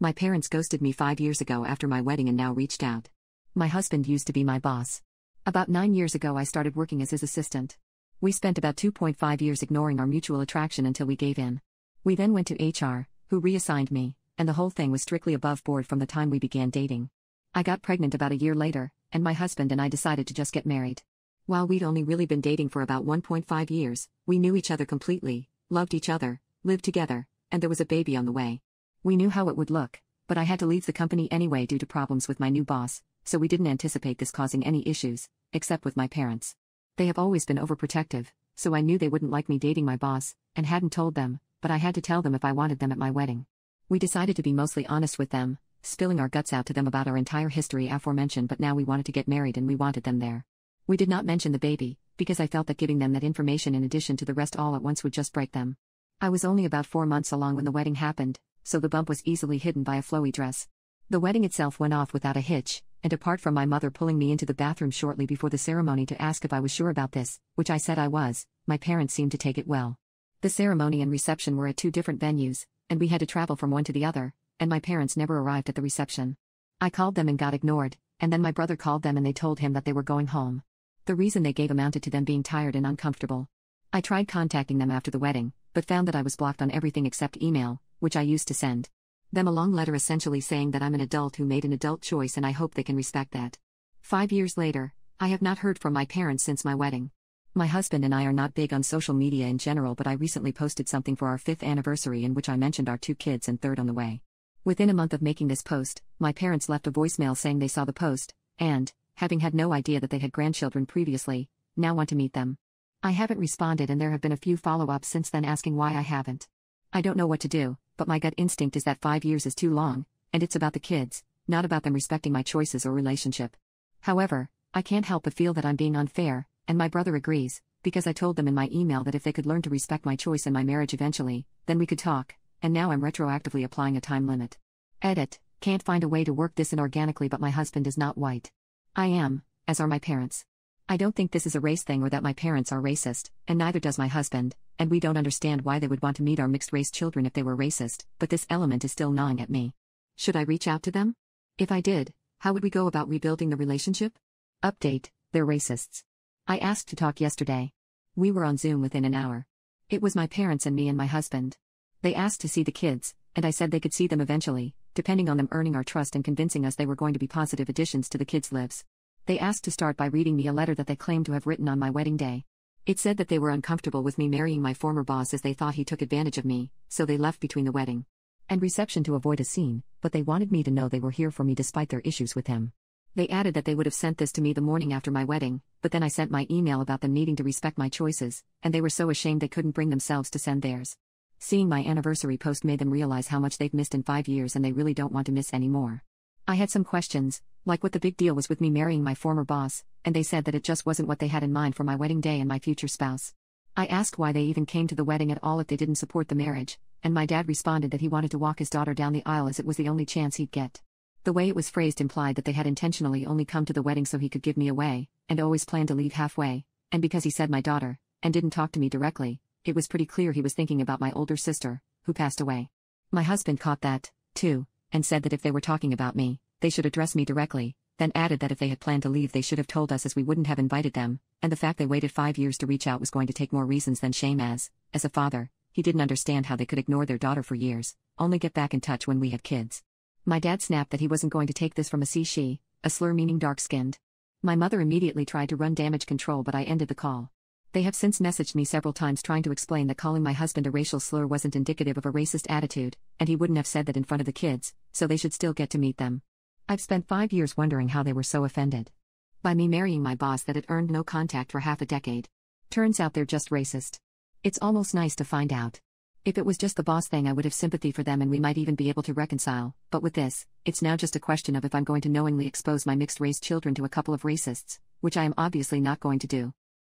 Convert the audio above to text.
My parents ghosted me 5 years ago after my wedding and now reached out. My husband used to be my boss. About 9 years ago, I started working as his assistant. We spent about 2.5 years ignoring our mutual attraction until we gave in. We then went to HR, who reassigned me, and the whole thing was strictly above board from the time we began dating. I got pregnant about a year later, and my husband and I decided to just get married. While we'd only really been dating for about 1.5 years, we knew each other completely, loved each other, lived together, and there was a baby on the way. We knew how it would look, but I had to leave the company anyway due to problems with my new boss, so we didn't anticipate this causing any issues, except with my parents. They have always been overprotective, so I knew they wouldn't like me dating my boss, and hadn't told them, but I had to tell them if I wanted them at my wedding. We decided to be mostly honest with them, spilling our guts out to them about our entire history aforementioned, but now we wanted to get married and we wanted them there. We did not mention the baby, because I felt that giving them that information in addition to the rest all at once would just break them. I was only about 4 months along when the wedding happened, so the bump was easily hidden by a flowy dress. The wedding itself went off without a hitch, and apart from my mother pulling me into the bathroom shortly before the ceremony to ask if I was sure about this, which I said I was, my parents seemed to take it well. The ceremony and reception were at 2 different venues, and we had to travel from one to the other, and my parents never arrived at the reception. I called them and got ignored, and then my brother called them and they told him that they were going home. The reason they gave amounted to them being tired and uncomfortable. I tried contacting them after the wedding, but found that I was blocked on everything except email, which I used to send them a long letter essentially saying that I'm an adult who made an adult choice and I hope they can respect that. 5 years later, I have not heard from my parents since my wedding. My husband and I are not big on social media in general, but I recently posted something for our 5th anniversary in which I mentioned our 2 kids and 3rd on the way. Within a month of making this post, my parents left a voicemail saying they saw the post, and, having had no idea that they had grandchildren previously, now want to meet them. I haven't responded and there have been a few follow-ups since then asking why I haven't. I don't know what to do, but my gut instinct is that 5 years is too long, and it's about the kids, not about them respecting my choices or relationship. However, I can't help but feel that I'm being unfair, and my brother agrees, because I told them in my email that if they could learn to respect my choice and my marriage eventually, then we could talk, and now I'm retroactively applying a time limit. Edit, can't find a way to work this in organically, but my husband is not white. I am, as are my parents. I don't think this is a race thing or that my parents are racist, and neither does my husband, and we don't understand why they would want to meet our mixed-race children if they were racist, but this element is still gnawing at me. Should I reach out to them? If I did, how would we go about rebuilding the relationship? Update, they're racists. I asked to talk yesterday. We were on Zoom within an hour. It was my parents and me and my husband. They asked to see the kids, and I said they could see them eventually, depending on them earning our trust and convincing us they were going to be positive additions to the kids' lives. They asked to start by reading me a letter that they claimed to have written on my wedding day. It said that they were uncomfortable with me marrying my former boss as they thought he took advantage of me, so they left between the wedding and reception to avoid a scene, but they wanted me to know they were here for me despite their issues with him. They added that they would have sent this to me the morning after my wedding, but then I sent my email about them needing to respect my choices, and they were so ashamed they couldn't bring themselves to send theirs. Seeing my anniversary post made them realize how much they've missed in 5 years and they really don't want to miss any more. I had some questions, like what the big deal was with me marrying my former boss, and they said that it just wasn't what they had in mind for my wedding day and my future spouse. I asked why they even came to the wedding at all if they didn't support the marriage, and my dad responded that he wanted to walk his daughter down the aisle as it was the only chance he'd get. The way it was phrased implied that they had intentionally only come to the wedding so he could give me away, and always planned to leave halfway, and because he said my daughter, and didn't talk to me directly, it was pretty clear he was thinking about my older sister, who passed away. My husband caught that, too, and said that if they were talking about me, they should address me directly, then added that if they had planned to leave they should have told us as we wouldn't have invited them, and the fact they waited 5 years to reach out was going to take more reasons than shame as a father, he didn't understand how they could ignore their daughter for years, only get back in touch when we had kids. My dad snapped that he wasn't going to take this from a she, a slur meaning dark-skinned. My mother immediately tried to run damage control but I ended the call. They have since messaged me several times trying to explain that calling my husband a racial slur wasn't indicative of a racist attitude, and he wouldn't have said that in front of the kids, so they should still get to meet them. I've spent 5 years wondering how they were so offended by me marrying my boss that it earned no contact for half a decade. Turns out they're just racist. It's almost nice to find out. If it was just the boss thing I would have sympathy for them and we might even be able to reconcile, but with this, it's now just a question of if I'm going to knowingly expose my mixed-race children to a couple of racists, which I am obviously not going to do.